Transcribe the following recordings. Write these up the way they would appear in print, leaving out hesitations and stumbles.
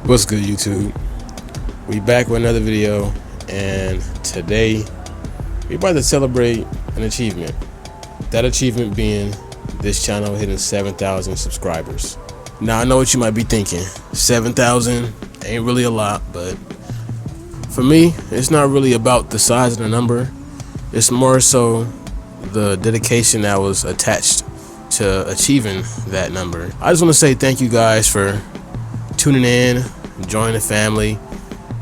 What's good, YouTube? We back with another video, and today we about to celebrate an achievement. That achievement being this channel hitting 7,000 subscribers. Now I know what you might be thinking. 7,000 ain't really a lot, but for me, it's not really about the size of the number. It's more so the dedication that was attached to achieving that number. I just want to say thank you guys for tuning in, joining the family,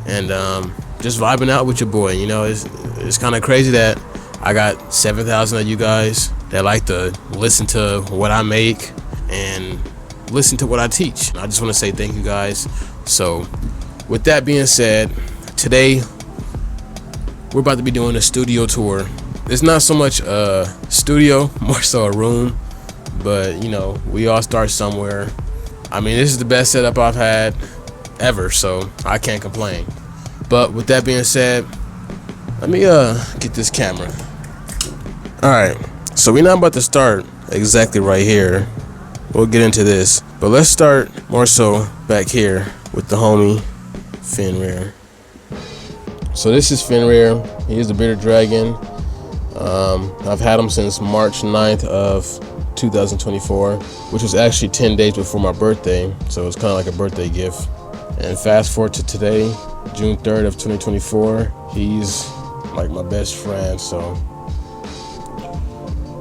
and just vibing out with your boy. You know, it's kind of crazy that I got 7,000 of you guys that like to listen to what I make and listen to what I teach. I just want to say thank you guys. So with that being said, today we're about to be doing a studio tour. It's not so much a studio, more so a room, but you know, we all start somewhere. I mean, this is the best setup I've had ever, so I can't complain. But with that being said, let me get this camera. Alright, so we're not about to start exactly right here. We'll get into this, but let's start more so back here with the homie Fenrir. So this is Fenrir. He is the bearded dragon. I've had him since March 9th of 2024, which was actually 10 days before my birthday, so it's kind of like a birthday gift. And fast forward to today, June 3rd of 2024, he's like my best friend, so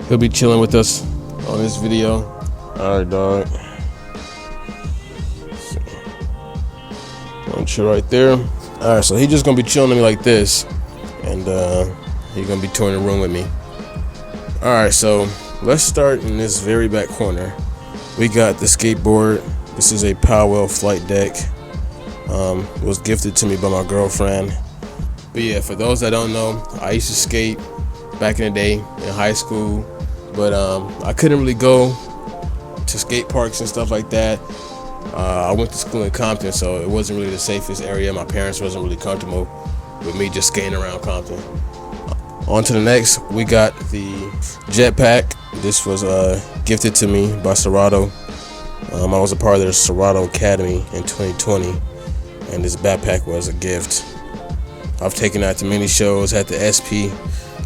he'll be chilling with us on this video. Alright, dog. One chill right there. Alright, so he's just gonna be chilling with me like this, and he's gonna be touring the room with me. Alright, so let's start in this very back corner. We got the skateboard. This is a Powell flight deck. It was gifted to me by my girlfriend. But yeah, for those that don't know, I used to skate back in the day in high school, but I couldn't really go to skate parks and stuff like that. I went to school in Compton, so it wasn't really the safest area. My parents wasn't really comfortable with me just skating around Compton. On to the next, we got the jetpack. This was gifted to me by Serato. I was a part of their Serato Academy in 2020, and this backpack was a gift. I've taken that to many shows, had the SP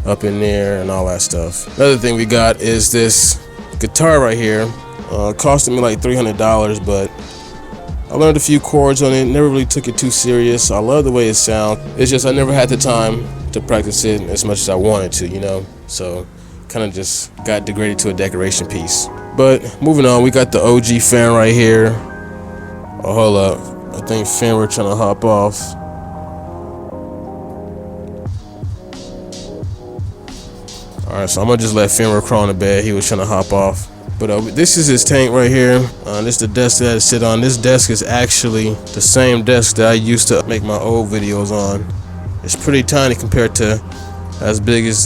up in there and all that stuff. Another thing we got is this guitar right here. Costed me like $300, but I learned a few chords on it, never really took it too serious. I love the way it sounds. It's just I never had the time to practice it as much as I wanted to, you know? So kind of just got degraded to a decoration piece. But moving on, we got the OG fan right here. Oh, hold up. I think Finn we're trying to hop off. Alright, so I'm gonna just let Fenrir crawl in the bed. He was trying to hop off. But this is his tank right here. This is the desk that I sit on. This desk is actually the same desk that I used to make my old videos on. It's pretty tiny compared to as big as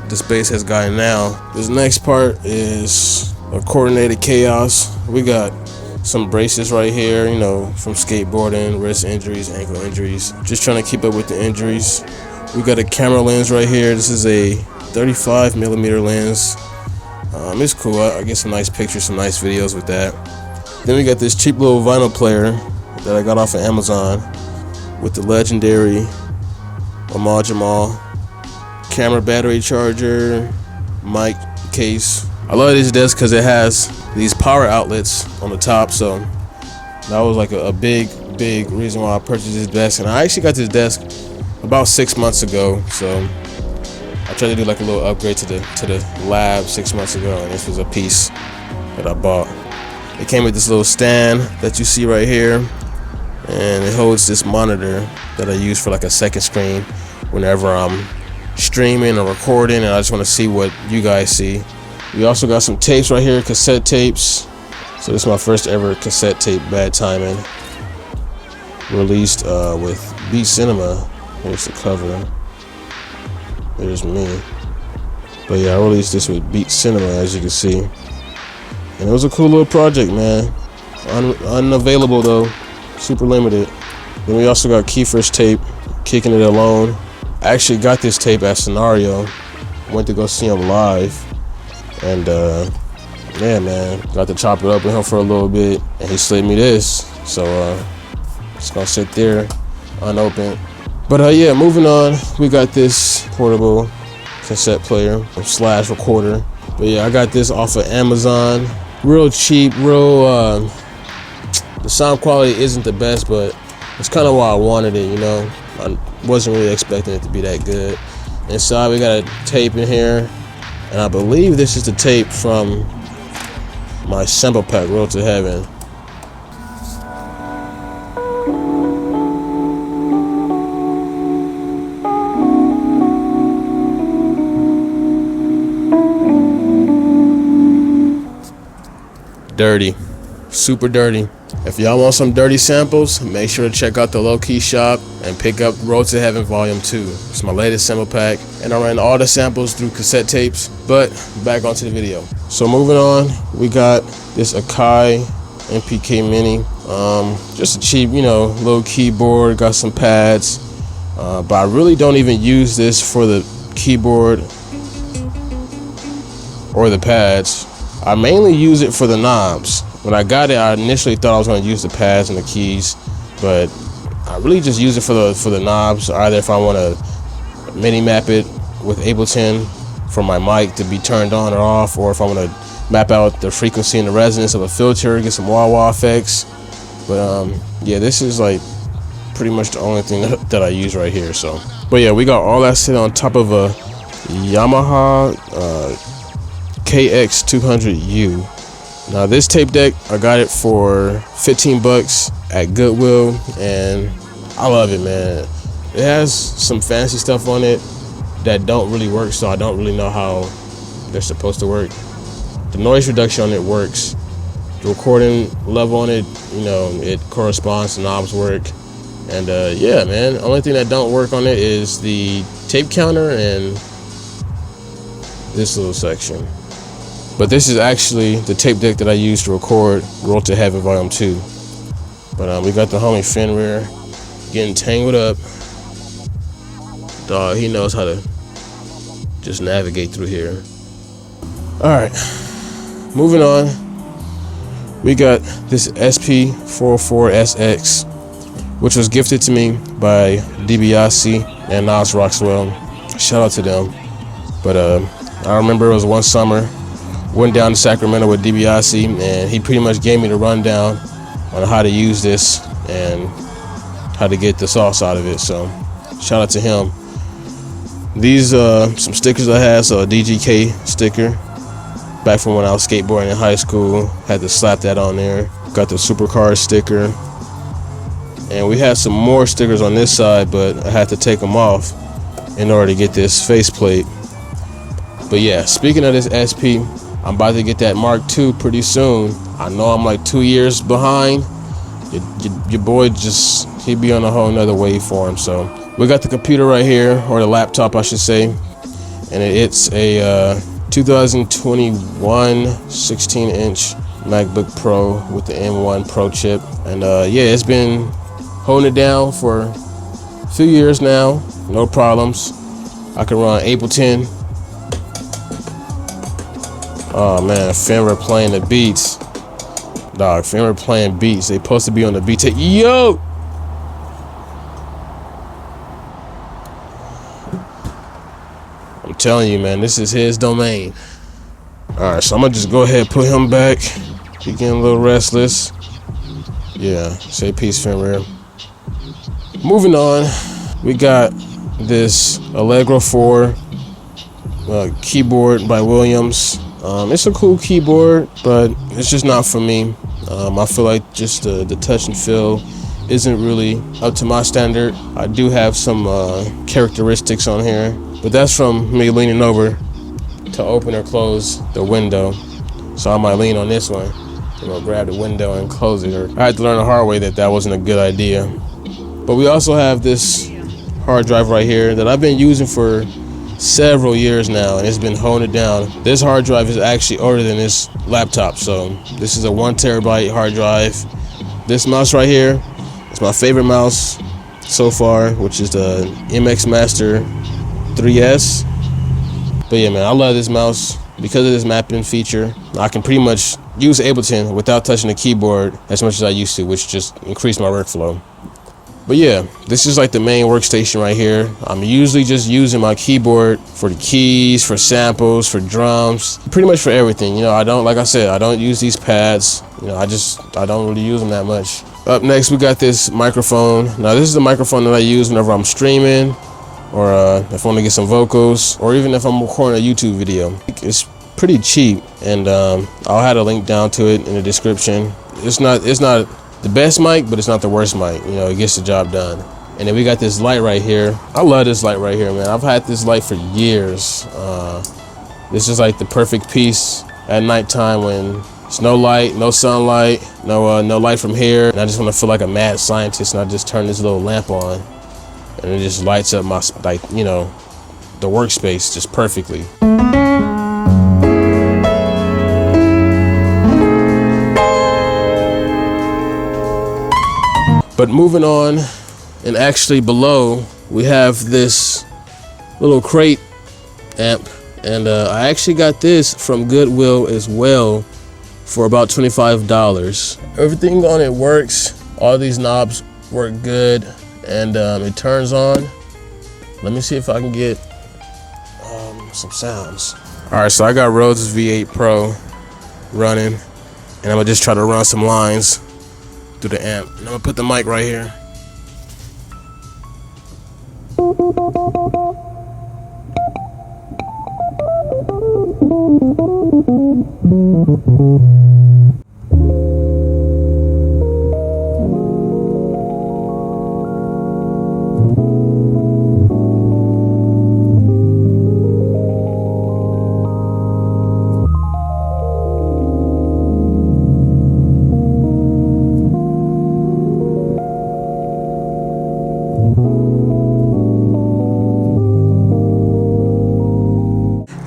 the space has gotten now. This next part is a coordinated chaos. We got some braces right here, you know, from skateboarding, wrist injuries, ankle injuries. Just trying to keep up with the injuries. We got a camera lens right here. This is a 35mm lens. It's cool. I get some nice pictures, some nice videos with that. Then we got this cheap little vinyl player that I got off of Amazon with the legendary Jamal camera battery charger, mic case. I love this desk because it has these power outlets on the top, so that was like a big reason why I purchased this desk. And I actually got this desk about 6 months ago, so I tried to do like a little upgrade to the lab 6 months ago, and this was a piece that I bought. It came with this little stand that you see right here, and it holds this monitor that I use for like a second screen whenever I'm streaming or recording and I just want to see what you guys see. We also got some tapes right here, cassette tapes. So this is my first ever cassette tape, Bad Timing, released with Beat Cinema. Here's the cover. There's me. But yeah, I released this with Beat Cinema, as you can see. And it was a cool little project, man. Unavailable though, super limited. Then we also got Kiefer's tape, Kicking It Alone. I actually got this tape at Scenario. Went to go see him live. And yeah, man, got to chop it up with him for a little bit, and he slid me this. So It's gonna sit there unopened. But yeah, moving on, we got this portable cassette player slash recorder. But yeah, I got this off of Amazon. Real cheap, real the sound quality isn't the best, but it's kind of why I wanted it, you know. I wasn't really expecting it to be that good. Inside we got a tape in here, and I believe this is the tape from my sample pack, Road to Heaven. Dirty, super dirty. If y'all want some dirty samples, make sure to check out the imLowKey shop and pick up Road to Heaven Volume 2. It's my latest sample pack, and I ran all the samples through cassette tapes. But back onto the video. So moving on, we got this Akai MPK Mini. Just a cheap, you know, little keyboard. Got some pads, but I really don't even use this for the keyboard or the pads. I mainly use it for the knobs. When I got it, I initially thought I was going to use the pads and the keys, but I really just use it for the knobs. Either if I want to mini map it with Ableton for my mic to be turned on or off, or if I want to map out the frequency and the resonance of a filter, get some wah-wah effects. But yeah, this is like pretty much the only thing that I use right here. So, but yeah, we got all that sitting on top of a Yamaha KX200U. Now this tape deck, I got it for 15 bucks at Goodwill, and I love it, man. It has some fancy stuff on it that don't really work, so I don't really know how they're supposed to work. The noise reduction on it works. The recording level on it, you know, it corresponds, the knobs work. And yeah, man, the only thing that don't work on it is the tape counter and this little section. But this is actually the tape deck that I used to record Road to Heaven Volume 2. But we got the homie Fenrir getting tangled up. Dog, he knows how to just navigate through here. Alright, moving on. We got this SP404SX, which was gifted to me by DiBiase and Nas Roxwell. Shout out to them. But I remember it was one summer. Went down to Sacramento with DiBiase, and he pretty much gave me the rundown on how to use this and how to get the sauce out of it. So shout out to him. These some stickers I had. So a DGK sticker back from when I was skateboarding in high school. Had to slap that on there. Got the Supercar sticker, and we had some more stickers on this side, but I had to take them off in order to get this faceplate. But yeah, speaking of this SP, I'm about to get that Mark II pretty soon. I know I'm like 2 years behind. Your boy he'd be on a whole nother waveform. So we got the computer right here, or the laptop I should say, and it's a 2021 16-inch MacBook Pro with the M1 Pro chip. And yeah, it's been holding it down for a few years now, no problems. I can run Ableton. Oh man, Fenrir playing the beats. Dog, Fenrir playing beats. They supposed to be on the beat. Yo! I'm telling you, man, this is his domain. Alright, so I'm gonna just go ahead and put him back. He getting a little restless. Yeah, say peace, Fenrir. Moving on, we got this Allegro 4 keyboard by Williams. It's a cool keyboard, but it's just not for me. I feel like just the touch and feel isn't really up to my standard. I do have some characteristics on here, but that's from me leaning over to open or close the window. So I might lean on this one, you know, grab the window and close it. I had to learn the hard way that wasn't a good idea. But we also have this hard drive right here that I've been using for several years now, and it's been holding it down. This hard drive is actually older than this laptop, so this is a 1 terabyte hard drive. This mouse right here is my favorite mouse so far, which is the MX Master 3S. But yeah, man, I love this mouse because of this mapping feature. I can pretty much use Ableton without touching the keyboard as much as I used to, which just increased my workflow. But yeah, this is like the main workstation right here. I'm usually just using my keyboard for the keys, for samples, for drums, pretty much for everything. You know, I don't, like I said, I don't use these pads. You know, I don't really use them that much. Up next, we got this microphone. Now, this is the microphone that I use whenever I'm streaming, or if I want to get some vocals, or even if I'm recording a YouTube video. It's pretty cheap, and I'll have a link down to it in the description. It's not the best mic, but it's not the worst mic. You know, it gets the job done. And then we got this light right here. I love this light right here, man. I've had this light for years. This is like the perfect piece at nighttime when it's no light, no sunlight, no light from here, and I just want to feel like a mad scientist, and I just turn this little lamp on, and it just lights up my, like, you know, the workspace just perfectly. But moving on, and actually below, we have this little crate amp, and I actually got this from Goodwill as well for about $25. Everything on it works. All these knobs work good, and it turns on. Let me see if I can get some sounds. All right, so I got Rode's V8 Pro running, and I'm gonna just try to run some lines through the amp. And I'm gonna put the mic right here.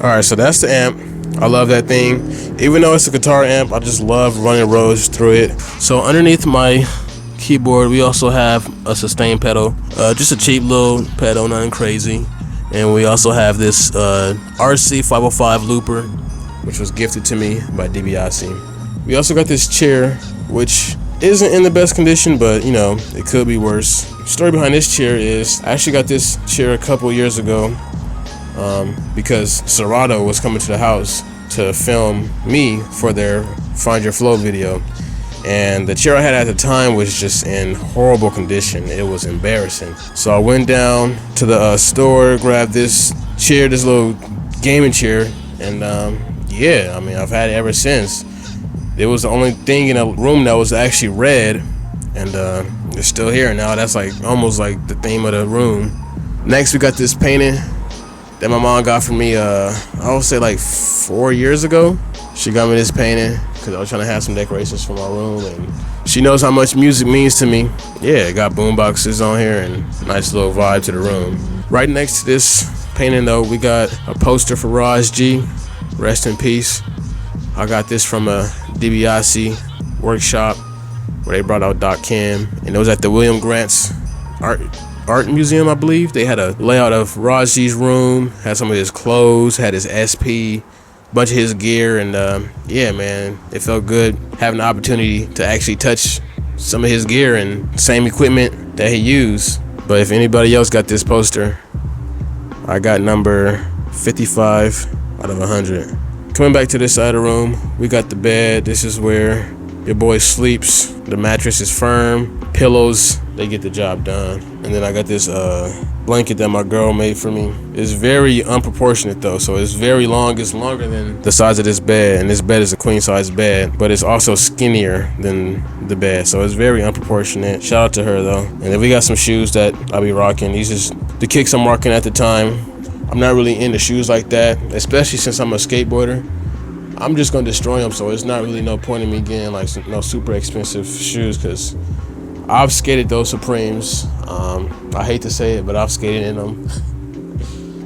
Alright, so that's the amp. I love that thing. Even though it's a guitar amp, I just love running Rodes through it. So underneath my keyboard, we also have a sustain pedal. Just a cheap little pedal, nothing crazy. And we also have this RC 505 looper, which was gifted to me by DiBiase. We also got this chair, which isn't in the best condition, but you know, it could be worse. The story behind this chair is I actually got this chair a couple years ago because Serato was coming to the house to film me for their Find Your Flow video, and the chair I had at the time was just in horrible condition. It was embarrassing. So I went down to the store, grabbed this chair, this little gaming chair, and yeah, I mean, I've had it ever since. It was the only thing in a room that was actually red, and it's still here now. That's like almost like the theme of the room. Next, we got this painting that my mom got for me, I would say like 4 years ago. She got me this painting because I was trying to have some decorations for my room, and she knows how much music means to me. Yeah, it got boom boxes on here and nice little vibe to the room. Right next to this painting though, we got a poster for Raj G, rest in peace. I got this from a DiBiase workshop where they brought out Doc Kim, and it was at the William Grant's Art Museum, I believe. They had a layout of Raj G's room, had some of his clothes, had his SP, bunch of his gear, and yeah, man, it felt good having the opportunity to actually touch some of his gear and same equipment that he used. But if anybody else got this poster, I got number 55 out of 100. Coming back to this side of the room, we got the bed. This is where your boy sleeps. The mattress is firm. Pillows, they get the job done. And then I got this blanket that my girl made for me. It's very unproportionate though, so it's very long. It's longer than the size of this bed, and this bed is a queen size bed, but it's also skinnier than the bed, so it's very unproportionate. Shout out to her though. And then we got some shoes that I'll be rocking. These is the kicks I'm rocking at the time. I'm not really into shoes like that, especially since I'm a skateboarder. I'm just gonna destroy them, so it's not really no point in me getting like no super expensive shoes, because I've skated those Supremes. I hate to say it, but I've skated in them.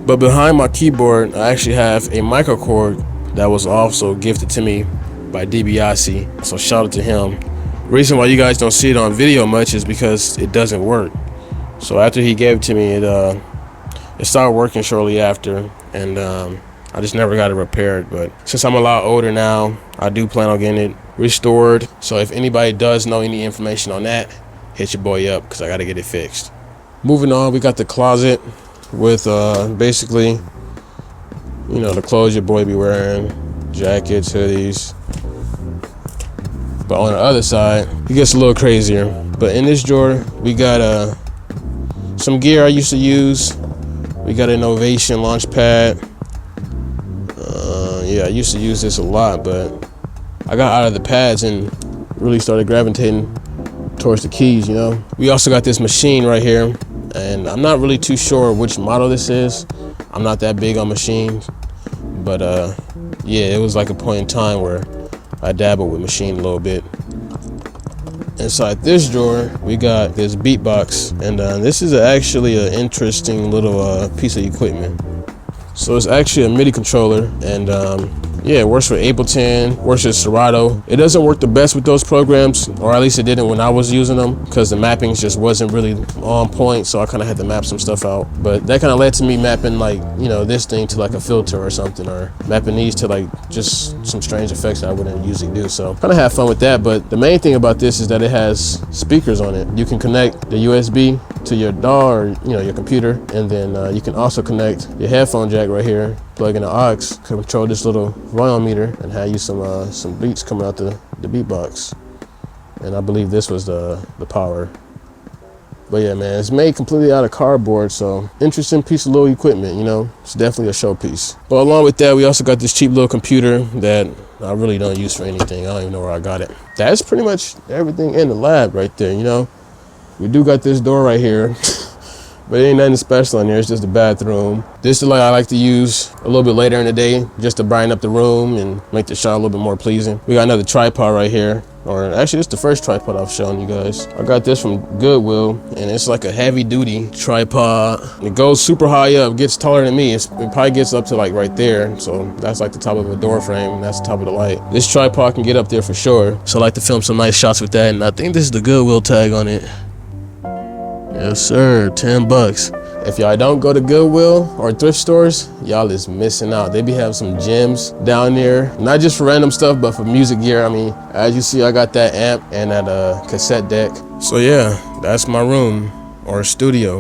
But behind my keyboard, I actually have a microcord that was also gifted to me by DiBiase, so shout out to him. Reason why you guys don't see it on video much is because it doesn't work. So after he gave it to me, it started working shortly after, and I just never got it repaired. But since I'm a lot older now, I do plan on getting it restored. So if anybody does know any information on that, hit your boy up because I got to get it fixed. Moving on, we got the closet with basically, you know, the clothes your boy be wearing, jackets, hoodies. But on the other side, it gets a little crazier. But in this drawer, we got some gear I used to use. We got an Innovation launch pad. Yeah, I used to use this a lot, but I got out of the pads and really started gravitating towards the keys, you know. We also got this machine right here, and I'm not really too sure which model this is. I'm not that big on machines, but yeah, it was like a point in time where I dabbled with machine a little bit. Inside this drawer, we got this beatbox, and this is actually an interesting little piece of equipment. So it's actually a MIDI controller, and yeah, it works for Ableton, works with Serato. It doesn't work the best with those programs, or at least it didn't when I was using them, because the mapping just wasn't really on point, so I kind of had to map some stuff out. But that kind of led to me mapping, like, you know, this thing to like a filter or something, or mapping these to like just some strange effects that I wouldn't usually do. So kind of have fun with that. But the main thing about this is that it has speakers on it. You can connect the USB to your DAW or, you know, your computer, and then you can also connect your headphone jack right here, plug in the aux, control this little volume meter, and have you some beats coming out the beatbox. And I believe this was the power. But yeah, man, it's made completely out of cardboard, so interesting piece of little equipment, you know. It's definitely a showpiece. But along with that, we also got this cheap little computer that I really don't use for anything. I don't even know where I got it. That's pretty much everything in the lab right there, you know. We do got this door right here, but it ain't nothing special in there. It's just a bathroom. This is the light I like to use a little bit later in the day, just to brighten up the room and make the shot a little bit more pleasing. We got another tripod right here, or actually this is the first tripod I've shown you guys. I got this from Goodwill, and it's like a heavy duty tripod. It goes super high up, gets taller than me. It probably gets up to like right there. So that's like the top of a door frame, and that's the top of the light. This tripod can get up there for sure. So I like to film some nice shots with that, and I think this is the Goodwill tag on it. Yes, sir, 10 bucks. If y'all don't go to Goodwill or thrift stores, y'all is missing out. They be having some gems down there, not just for random stuff, but for music gear. I mean, as you see, I got that amp and that cassette deck. So yeah, that's my room or studio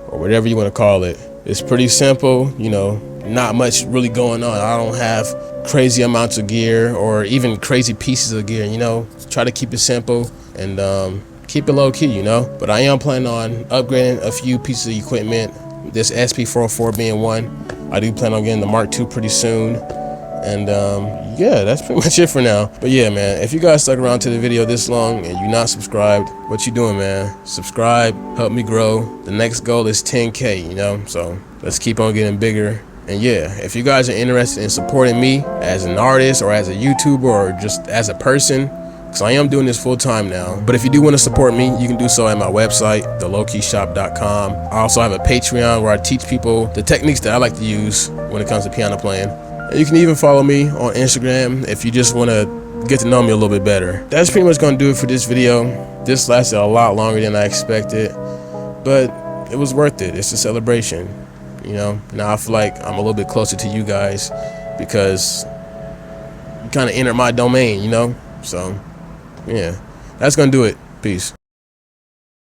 or whatever you want to call it. It's pretty simple, you know, not much really going on. I don't have crazy amounts of gear or even crazy pieces of gear, you know. Try to keep it simple and keep it low key, you know. But I am planning on upgrading a few pieces of equipment, this SP404 being one. I do plan on getting the Mark II pretty soon. And yeah, that's pretty much it for now. But yeah, man, if you guys stuck around to the video this long and you're not subscribed, what you doing, man? Subscribe, help me grow. The next goal is 10K, you know, so let's keep on getting bigger. And yeah, if you guys are interested in supporting me as an artist or as a YouTuber or just as a person, so I am doing this full time now. But if you do want to support me, you can do so at my website, thelowkeyshop.com. I also have a Patreon where I teach people the techniques that I like to use when it comes to piano playing. And you can even follow me on Instagram if you just want to get to know me a little bit better. That's pretty much going to do it for this video. This lasted a lot longer than I expected, but it was worth it. It's a celebration, you know. Now I feel like I'm a little bit closer to you guys because you kind of entered my domain, you know. So yeah, that's gonna do it. Peace.